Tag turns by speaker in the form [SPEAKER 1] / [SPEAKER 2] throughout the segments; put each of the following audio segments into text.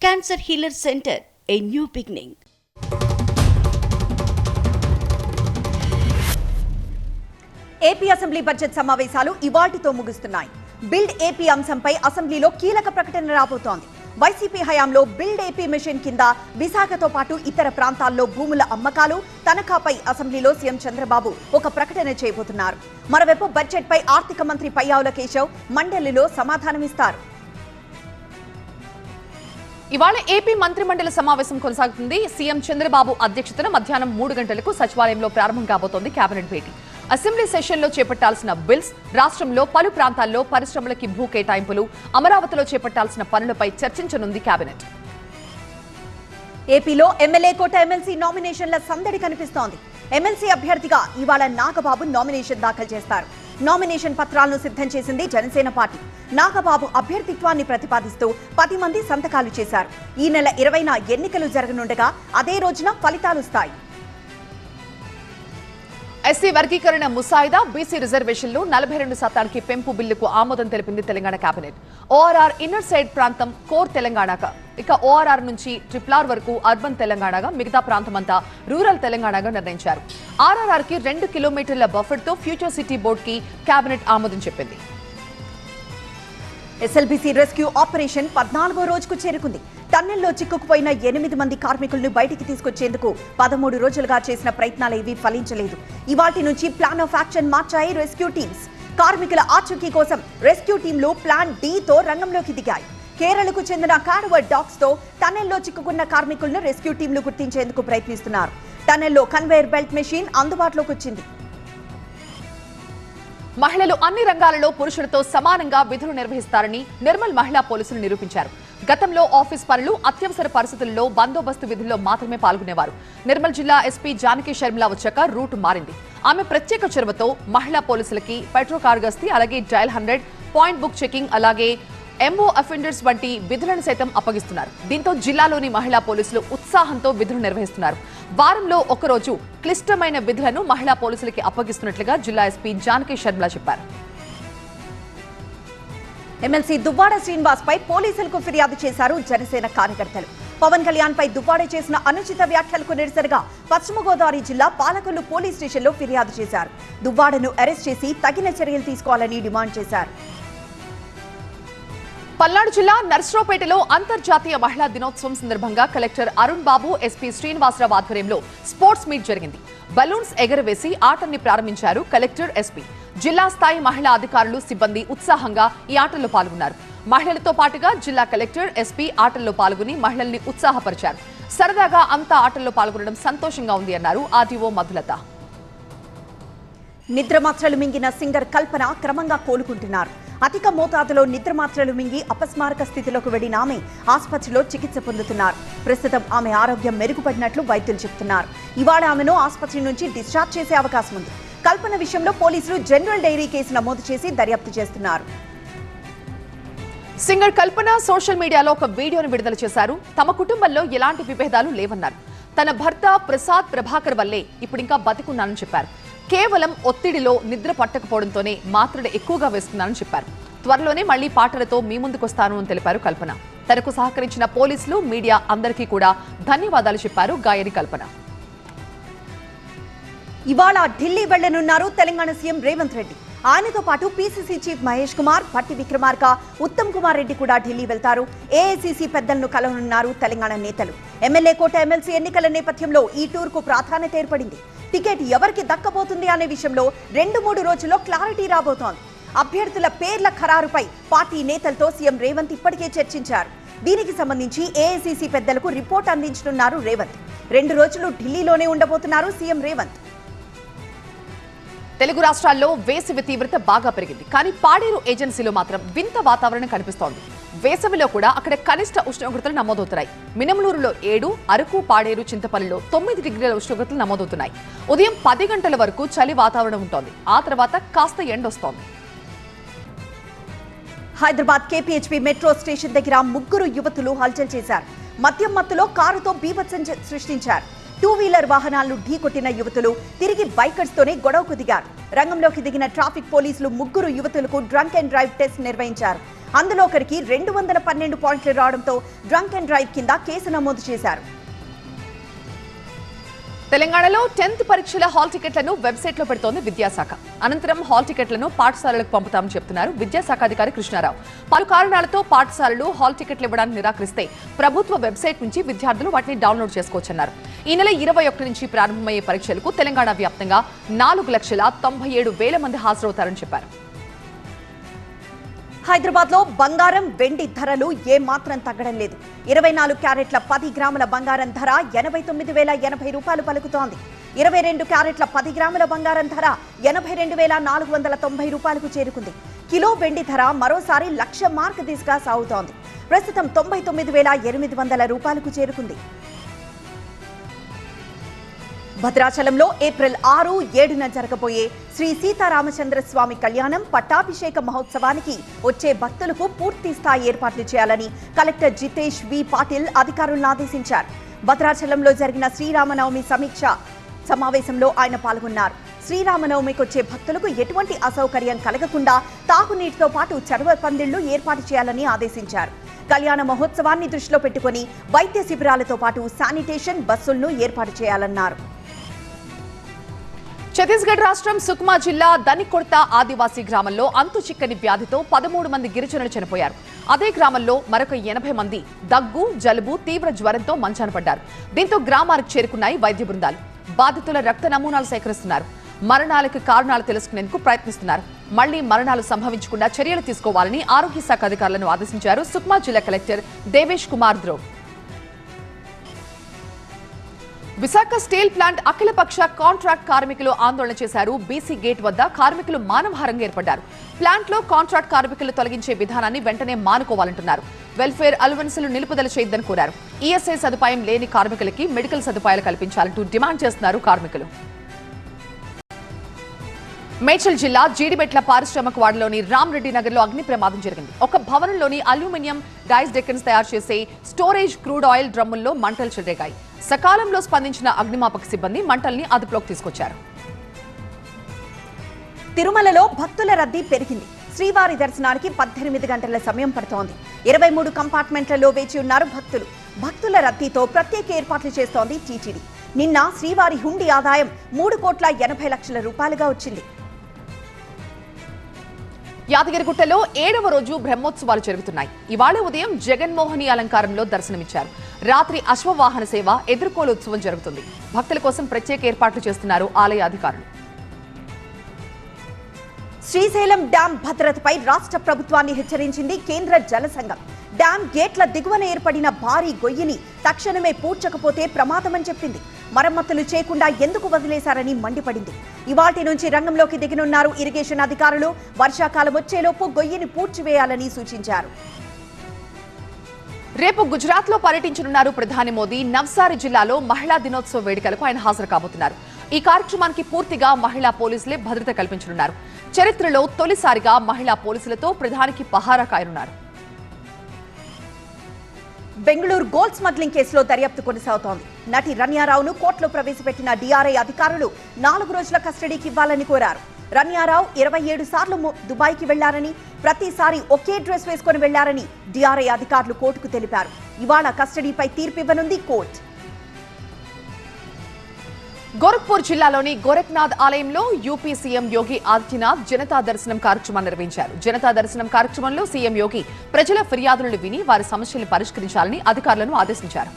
[SPEAKER 1] Cancer Healer Center, a new beginning.
[SPEAKER 2] AP assembly budget సమావేశాలు ఇవాల్టితో ముగుస్తున్నాయి. Build AP అంశంపై అసెంబ్లీలో కీలక ప్రకటన రాబోతోంది. వైసీపీ హయాంలో బిల్డ్ ఏపీ మిషన్ కింద విశాఖతో పాటు ఇతర ప్రాంతాల్లో భూముల అమ్మకాలు, తనఖాపై అసెంబ్లీలో సీఎం చంద్రబాబు ఒక ప్రకటన చేయబోతున్నారు. మరోవైపు బడ్జెట్పై ఆర్థిక మంత్రి పయ్యావుల కేశవ్ మండలిలో సమాధానమిస్తారు.
[SPEAKER 3] ఇవాళ ఏపీ మంత్రిమండలి సమావేశం కొనసాగుతుంది. సీఎం చంద్రబాబు అధ్యక్షతన మధ్యాహ్నం 3 గంటలకు సచివాలయంలో ప్రారంభం కాబోతోంది కేబినెట్ భేటీ. అసెంబ్లీ సెషన్లో చేపట్టాల్సిన బిల్స్, రాష్ట్రంలో పలు ప్రాంతాల్లో పరిశ్రమలకి భూ కేటాయింపులు, అమరావతిలో చేపట్టాల్సిన పనులపై చర్చించనుంది కేబినెట్.
[SPEAKER 2] ఏపీలో ఎమ్మెల్యే కోట ఎమ్మెల్సీ నామినేషన్ల సందడి కనిపిస్తోంది. ఎమ్మెల్సీ అభ్యర్థిగా ఇవాళ నాగబాబు నామినేషన్ దాఖలు చేస్తారు. నామినేషన్ పత్రాలను సిద్ధం చేసింది జనసేన పార్టీ. నాగబాబు అభ్యర్థిత్వాన్ని ప్రతిపాదిస్తూ 10 మంది సంతకాలు చేశారు. ఈ నెల 20న ఎన్నికలు జరగనుండగా అదే రోజున ఫలితాలుస్తాయి.
[SPEAKER 3] ఎస్సీ వర్గీకరణ ముసాయిదా, బీసీ రిజర్వేషన్లు 42% పెంపు బిల్లుకు ఆమోదం తెలిపింది Telangana cabinet. ORR inner side ప్రాంతం కోర్ తెలంగాణగా, ఇక ఓఆర్ఆర్ నుంచి ట్రిపుల్ వరకు అర్బన్ తెలంగాణగా, మిగతా ప్రాంతమంతా రూరల్ తెలంగాణగా నిర్ణయించారు. ఆర్ఆర్ఆర్ కి 2 కిలోమీటర్ల బఫర్ తో ఫ్యూచర్ సిటీ బోర్డ్ కి కేబినెట్ ఆమోదం చెప్పింది.
[SPEAKER 2] ఎస్ఎల్బీసీ రెస్క్యూ ఆపరేషన్ 14వ రోజుకు చేరుకుంది. టన్నెల్లో చిక్కుకుపోయిన 8 మంది కార్మికులను బయటికి తీసుకొచ్చేందుకు 13 రోజులుగా చేసిన ప్రయత్నాలేవీ ఫలించలేదు. ఇవాటి నుంచి ప్లాన్ ఆఫ్ యాక్షన్ మార్చాయి రెస్క్యూ టీమ్స్. కార్మికుల ఆచూకీ కోసం రెస్క్యూ టీంలు ప్లాన్ డి-తో రంగంలోకి దిగాయి. కేరళకు చెందిన కార్వర్డ్ డాగ్స్ తో టన్నెల్లో చిక్కుకున్న కార్మికులను రెస్క్యూ టీంలు గుర్తించేందుకు ప్రయత్నిస్తున్నారు. టన్నెల్లో కన్వేయర్ బెల్ట్ మెషిన్ అందుబాటులోకి వచ్చింది.
[SPEAKER 3] మహిళలు అన్ని రంగాలలో పురుషులతో సమానంగా విధులు నిర్వహిస్తారని నిర్మల్ మహిళా పోలీసులు నిరూపించారు. గతంలో ఆఫీస్ పనులు, అత్యవసర పరిస్థితుల్లో బందోబస్తు విధుల్లో మాత్రమే పాల్గొనేవారు. నిర్మల్ జిల్లా ఎస్పీ జానకి శర్మిల వచ్చాక రూట్ మారింది. ఆమె ప్రత్యేక చొరవతో మహిళా పోలీసులకి పెట్రో కార్ గస్తీ, అలాగే డయల్ 100, పాయింట్ బుక్ చెకింగ్, అలాగే ఎంఓ అఫెండర్స్ వంటి విధులను సైతం అప్పగిస్తున్నారు. దీంతో జిల్లాలోని మహిళా పోలీసులు ఉత్సాహంతో విధులు నిర్వహిస్తున్నారు. వారంలో ఒకరోజు క్లిష్టమైన విధులను మహిళా పోలీసులకి అప్పగిస్తున్నట్లుగా జిల్లా ఎస్పీ జానకి శర్మిల చెప్పారు.
[SPEAKER 2] ఎమ్మెల్సీ దువ్వాడ శ్రీనివాస్ పై పోలీసులకు ఫిర్యాదు చేశారు జనసేన కార్యకర్తలు. పవన్ కళ్యాణ్ పై దువ్వాడ చేసిన అనుచిత వ్యాఖ్యలకు నిరసనగా పశ్చిమ గోదావరి జిల్లా పాలకొల్లు పోలీస్ స్టేషన్లో ఫిర్యాదు చేశారు. దువ్వాడను అరెస్ట్ చేసి తగిన చర్యలు తీసుకోవాలని డిమాండ్ చేశారు.
[SPEAKER 3] పల్నాడు జిల్లా నర్సరావుపేటలో అంతర్జాతీయ మహిళా దినోత్సవం సందర్భంగా కలెక్టర్ అరుణ్ బాబు, ఎస్పీ శ్రీనివాసరావు ఆధ్వర్యంలో స్పోర్ట్స్ మీట్ జరిగింది. బలూన్స్ ఎగరవేసి ఆటల్ని ప్రారంభించారు కలెక్టర్, ఎస్పీ. జిల్లా స్థాయి మహిళా అధికారులు, సిబ్బంది ఉత్సాహంగా ఈ ఆటల్లో పాల్గొన్నారు. మహిళలతో పాటుగా జిల్లా కలెక్టర్, ఎస్పీ ఆటల్లో పాల్గొని మహిళల్ని ఉత్సాహపరిచారు. సరదాగా అంతా ఆటల్లో పాల్గొనడం సంతోషంగా ఉంది అన్నారు ఆర్డీఓ మధులత.
[SPEAKER 2] నిద్రమాత్రలు మింగిన సింగర్ కల్పన క్రమంగా కోలుకుంటున్నారు. అధిక మోతాదులో నిద్రమాత్రలు మింగి అపస్మారక స్థితిలోకి వెళ్లిన ఆమె ఆసుపత్రిలో చికిత్స పొందుతున్నారు. ప్రస్తుతం ఆమె ఆరోగ్యం మెరుగుపడినట్లు వైద్యులు చెబుతున్నారు. ఇవాళ ఆమెను ఆసుపత్రి నుంచి డిశ్చార్జ్ చేసే అవకాశం ఉంది. కల్పన విషయంలో పోలీసులు జనరల్ డైరీ కేసు నమోదు చేసి దర్యాప్తు చేస్తున్నారు.
[SPEAKER 3] సింగర్ కల్పన సోషల్ మీడియాలో ఒక వీడియోను విడుదల చేశారు. తమ కుటుంబంలో ఎలాంటి విభేదాలు లేవన్నారు. తన భర్త ప్రసాద్ ప్రభాకర్ వల్లే ఇప్పుడింకా బతికున్నానని చెప్పారు. కేవలం ఒత్తిడిలో నిద్ర పట్టకపోవడంతోనే మాత్రలు ఎక్కువగా వేస్తున్నానని చెప్పారు. త్వరలోనే మళ్లీ పాటలతో మీ ముందుకొస్తాను అని తెలిపారు కల్పన. తనకు సహకరించిన పోలీసులు, మీడియా అందరికీ కూడా ధన్యవాదాలు చెప్పారు గాయని కల్పన.
[SPEAKER 2] ఇవాళ ఢిల్లీ వెళ్లనున్నారు తెలంగాణ సీఎం రేవంత్ రెడ్డి. ఆయనతో పాటు పీసీసీ చీఫ్ మహేష్ కుమార్, పట్టి విక్రమార్క, ఉత్తమ్ కుమార్ రెడ్డి కూడా ఢిల్లీ వెళ్తారు. ఏఐసీసీ పెద్దలను కలవనున్నారు తెలంగాణ నేతలు. ఎమ్మెల్యే కోట ఎమ్మెల్సీ ఎన్నికల నేపథ్యంలో ఈ టూర్కు ప్రాధాన్యత ఏర్పడింది. టికెట్ ఎవరికి దక్కబోతుంది అనే విషయంలో 2-3 రోజుల్లో క్లారిటీ రాబోతోంది. అభ్యర్థుల పేర్ల ఖరారుపై పార్టీ నేతలతో సీఎం రేవంత్ ఇప్పటికే చర్చించారు. దీనికి సంబంధించి ఏఐసీసీ పెద్దలకు రిపోర్ట్ అందించనున్నారు రేవంత్. 2 రోజులు ఢిల్లీలోనే ఉండబోతున్నారు సీఎం రేవంత్.
[SPEAKER 3] తెలుగు రాష్ట్రాల్లో వేసవి తీవ్రత బాగా పెరిగింది. కానీ పాడేరు ఏజెన్సీలో మాత్రం వింత వాతావరణం కనిపిస్తోంది. వేసవిలో కూడా అక్కడ కనిష్ట ఉష్ణోగ్రతలు నమోదవుతున్నాయి. మినమలూరులో 7, అరకు, పాడేరు, చింతపల్లిలో 9 డిగ్రీల ఉష్ణోగ్రతలు నమోదవుతున్నాయి. ఉదయం 10 గంటల వరకు చలి వాతావరణం ఉంటుంది. ఆ తర్వాత కాస్త ఎండొస్తోంది.
[SPEAKER 2] హైదరాబాద్ కేపీహెచ్పీ మెట్రో స్టేషన్ దగ్గర 3 యువతులు హల్చల్ చేశారు. మద్యం మత్తులో కారుతో బీభత్సం సృష్టించారు. 2-వీలర్ వాహనాలను ఢీకొట్టిన యువతులు తిరిగి బైకర్స్ తోనే గొడవకు దిగారు. రంగంలోకి దిగిన ట్రాఫిక్ పోలీసులు 3 యువతులకు డ్రంక్ అండ్ డ్రైవ్ టెస్ట్ నిర్వహించారు. అందులో ఒకరికి 212 పాయింట్లు రావడంతో డ్రంక్ అండ్ డ్రైవ్ కింద కేసు నమోదు చేశారు.
[SPEAKER 3] తెలంగాణలో 10th పరీక్షల హాల్ టికెట్లను వెబ్సైట్లో పెడుతోంది విద్యాశాఖ. అనంతరం హాల్ టికెట్లను పాఠశాలలకు పంపుతామని చెప్తున్నారు విద్యాశాఖ అధికారి కృష్ణారావు. పలు కారణాలతో పాఠశాలలు హాల్ టికెట్లు ఇవ్వడానికి నిరాకరిస్తే ప్రభుత్వ వెబ్సైట్ నుంచి విద్యార్థులు వాటిని డౌన్లోడ్ చేసుకోవచ్చన్నారు. ఈ నెల 21 నుంచి ప్రారంభమయ్యే పరీక్షలకు తెలంగాణ వ్యాప్తంగా 4,97,000 మంది హాజరవుతారని చెప్పారు.
[SPEAKER 2] హైదరాబాద్ లో బంగారం వెండి ధరలు ఏమాత్రం తగ్గడం లేదు. 24 క్యారెట్ల 10 గ్రాముల బంగారం ధర 89,080 రూపాయలు పలుకుతోంది. 22 క్యారెట్ల 10 గ్రాముల బంగారం ధర 82,490 రూపాయలకు చేరుకుంది. కిలో వెండి ధర మరోసారి 1,00,000 మార్క్ దిశగా సాగుతోంది. ప్రస్తుతం 99,800 రూపాయలకు చేరుకుంది. భద్రాచలంలో ఏప్రిల్ 6, 7న జరగబోయే శ్రీ సీతారామచంద్ర స్వామి కళ్యాణం పట్టాభిషేక మహోత్సవానికి వచ్చే భక్తులకు పూర్తి స్థాయి ఏర్పాట్లు చేయాలని కలెక్టర్ జితేష్ వి పాటిల్ అధికారులను ఆదేశించారు. భద్రాచలంలో జరిగిన శ్రీరామనవమి సమీక్ష సమావేశంలో ఆయన పాల్గొన్నారు. శ్రీరామనవమికి వచ్చే భక్తులకు ఎటువంటి అసౌకర్యం కలగకుండా తాగునీటితో పాటు చర్వ పందిళ్లు ఏర్పాటు చేయాలని ఆదేశించారు. కళ్యాణ మహోత్సవాన్ని దృష్టిలో పెట్టుకుని వైద్య శిబిరాలతో పాటు శానిటేషన్ బస్సులను ఏర్పాటు చేయాలన్నారు.
[SPEAKER 3] ఛత్తీస్గఢ్ రాష్ట్రం సుక్మా జిల్లా దనికొర్త ఆదివాసీ గ్రామంలో అంతు చిక్కని వ్యాధితో 13 మంది గిరిజనులు చనిపోయారు. అదే గ్రామంలో మరొక 80 మంది దగ్గు, జలుబు, తీవ్ర జ్వరంతో మంచాన పడ్డారు. దీంతో గ్రామానికి చేరుకున్నాయి వైద్య బృందాలు. బాధితుల రక్త నమూనాలు సేకరిస్తున్నారు. మరణాలకు కారణాలు తెలుసుకునేందుకు ప్రయత్నిస్తున్నారు. మళ్లీ మరణాలు సంభవించకుండా చర్యలు తీసుకోవాలని ఆరోగ్య శాఖ అధికారులను ఆదేశించారు సుక్మా జిల్లా collector Devesh Kumar Dhruv. Visakha steel plant అఖిలపక్ష కాంట్రాక్ట్ కార్మికులు ఆందోళన చేశారు. బీసీ గేట్ వద్ద కార్మికులు మానవహారంగా ఏర్పడ్డారు. ప్లాంట్ లో కాంట్రాక్ట్ కార్మికులు తొలగించే విధానాన్ని వెంటనే మానుకోవాలంటున్నారు. వెల్ఫేర్ అలవెన్సులు నిలుపుదల చేయొద్దని కోరారు. ఈఎస్ఐ సదుపాయం లేని కార్మికులకి మెడికల్ సదుపాయాలు కల్పించాలంటూ డిమాండ్ చేస్తున్నారు కార్మికులు. మేడ్చల్ జిల్లా జీడిమెట్ల పారిశ్రామిక వాడలోని రామ్రెడ్డి నగర్ లో అగ్ని ప్రమాదం జరిగింది. ఒక భవనంలోని అల్యూమినియం డైస్ డెక్కన్స్ తయారు చేసే స్టోరేజ్ క్రూడ్ ఆయిల్ డ్రమ్ముల్లో మంటలు చెలరేగాయి. సకాలంలో స్పందించిన అగ్నిమాపక సిబ్బంది మంటల్ని అదుపులోకి తీసుకొచ్చారు.
[SPEAKER 2] తిరుమలలో భక్తుల రద్దీ పెరిగింది. శ్రీవారి దర్శనానికి 18 గంటల సమయం పడుతోంది. 23 కంపార్ట్మెంట్లలో వేచి ఉన్నారు భక్తులు. భక్తుల రద్దీతో ప్రత్యేక ఏర్పాట్లు చేస్తోంది టీటీడీ. నిన్న శ్రీవారి హుండీ ఆదాయం 3,80,00,000 రూపాయలుగా వచ్చింది.
[SPEAKER 3] యాదగిరిగుట్టలో 7వ రోజు బ్రహ్మోత్సవాలు జరుగుతున్నాయి. ఇవాళ ఉదయం జగన్మోహిని అలంకారంలో దర్శనమిచ్చారు. రాత్రి అశ్వవాహన సేవ, ఎదుర్కోలు ఉత్సవం జరుగుతుంది. భక్తుల కోసం ప్రత్యేక ఏర్పాట్లు చేస్తున్నారు ఆలయ అధికారులు.
[SPEAKER 2] శ్రీశైలం డ్యాం భద్రతపై రాష్ట్ర ప్రభుత్వాన్ని హెచ్చరించింది కేంద్ర జల సంఘం. డ్యాం గేట్ల దిగువన ఏర్పడిన భారీ గొయ్యిని తక్షణమే పూడ్చకపోతే ప్రమాదమని చెప్పింది. మరమ్మతులు చేయకుండా ఎందుకు వదిలేశారని మండిపడింది. ఇవాల్టి నుంచి రంగంలోకి దిగనున్నారు ఇరిగేషన్ అధికారులు. వర్షాకాలం వచ్చేలోపు గొయ్యిని పూడ్చివేయాలని సూచించారు.
[SPEAKER 3] రేపు గుజరాత్ లో పర్యటించనున్నారు ప్రధాని మోదీ. నవ్సారి జిల్లాలో మహిళా దినోత్సవ వేడుకలకు ఆయన హాజరు కాబోతున్నారు. ఈ కార్యక్రమానికి పూర్తిగా మహిళా పోలీసులే భద్రత కల్పించనున్నారు. చరిత్రలో తొలిసారిగా మహిళా పోలీసులతో ప్రధానికి పహారా కాయనున్నారు.
[SPEAKER 2] బెంగళూరు గోల్డ్ స్మగ్లింగ్ కేసులో దర్యాప్తు కొనసాగుతోంది. నటి రన్యారావును కోర్టులో ప్రవేశపెట్టిన డీఆర్ఐ అధికారులు 4 రోజుల కస్టడీకి ఇవ్వాలని కోరారు. రన్యారావు 27 సార్లు దుబాయ్కి వెళ్లారని, ప్రతిసారి ఒకే డ్రెస్ వేసుకుని వెళ్లారని డీఆర్ఐ అధికారులు కోర్టుకు తెలిపారు. ఇవాళ కస్టడీపై తీర్పు ఇవ్వనుంది కోర్టు.
[SPEAKER 3] గోరఖ్పూర్ జిల్లాలోని గోరఖ్నాథ్ ఆలయంలో యూపీ సీఎం యోగి ఆదిత్యనాథ్ జనతా దర్శనం కార్యక్రమాన్ని నిర్వహించారు. జనతా దర్శనం కార్యక్రమంలో సీఎం యోగి ప్రజల ఫిర్యాదులను విని వారి సమస్యలను పరిష్కరించాలని అధికారులను ఆదేశించారు.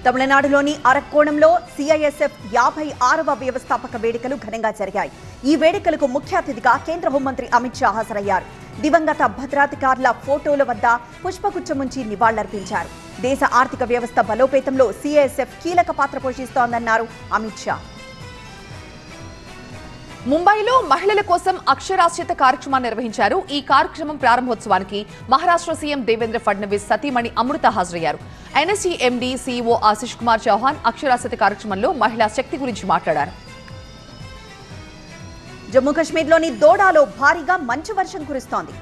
[SPEAKER 2] తమిళనాడులోని అరక్కోణంలో సిఐఎస్ఎఫ్ 56వ వ్యవస్థాపక వేడుకలు ఘనంగా జరిగాయి. ఈ వేడుకలకు ముఖ్య అతిథిగా కేంద్ర హోంమంత్రి అమిత్ షా హాజరయ్యారు. దివంగత భద్రాధికారుల ఫోటోల వద్ద పుష్పగుచ్చముంచి నివాళులర్పించారు. దేశ ఆర్థిక వ్యవస్థ బలోపేతంలో సిఐఎస్ఎఫ్ కీలక పాత్ర పోషిస్తోందన్నారు అమిత్ షా.
[SPEAKER 3] ముంబైలో మహిళల కోసం అక్షరాస్యత కార్యక్రమాన్ని నిర్వహించారు. ఈ కార్యక్రమం ప్రారంభోత్సవానికి మహారాష్ట్ర సీఎం దేవేంద్ర ఫడ్నవీస్ సతీమణి అమృత హాజరయ్యారు. NSE MD CEO Ashish Kumar Chauhan అక్షరాస్యత కార్యక్రమంలో మహిళా శక్తి గురించి మాట్లాడారు.
[SPEAKER 2] జమ్మూ కశ్మీర్లోని దోడాలో భారీగా మంచు వర్షం కురుస్తోంది.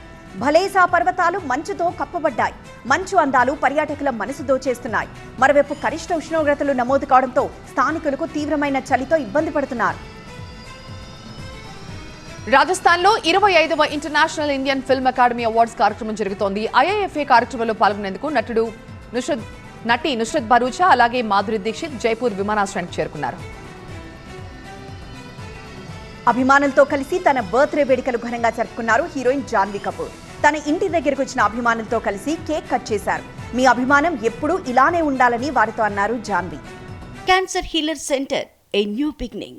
[SPEAKER 2] భలేసా పర్వతాలు మంచుతో కప్పబడ్డాయి. మంచు అందాలు పర్యాటకుల మనసు దోచేస్తున్నాయి. మరోవైపు గరిష్ట ఉష్ణోగ్రతలు నమోదు కావడంతో స్థానికులకు తీవ్రమైన చలితో ఇబ్బంది పడుతున్నారు.
[SPEAKER 3] రాజస్థాన్లో 25వ international Indian film academy awards కార్యక్రమం జరుగుతోంది. ఐఐఎఫ్ఏ కార్యక్రమంలో పాల్గొనేందుకు నటి నుస్రత్ భరూచా అలాగే మాధురి దీక్షిత్ జైపూర్ విమానాశ్రయానికి చేరుకున్నారు.
[SPEAKER 2] అభిమానులతో కలిసి తన బర్త్డే వేడుకలు ఘనంగా జరుపుకున్నారు హీరోయిన్ జాన్వీ కపూర్. తన ఇంటి దగ్గరకు వచ్చిన అభిమానులతో కలిసి కేక్ కట్ చేశారు. మీ అభిమానం ఎప్పుడూ ఇలానే ఉండాలని వారితో అన్నారు Janhvi.
[SPEAKER 1] Cancer Healer Center, a new beginning.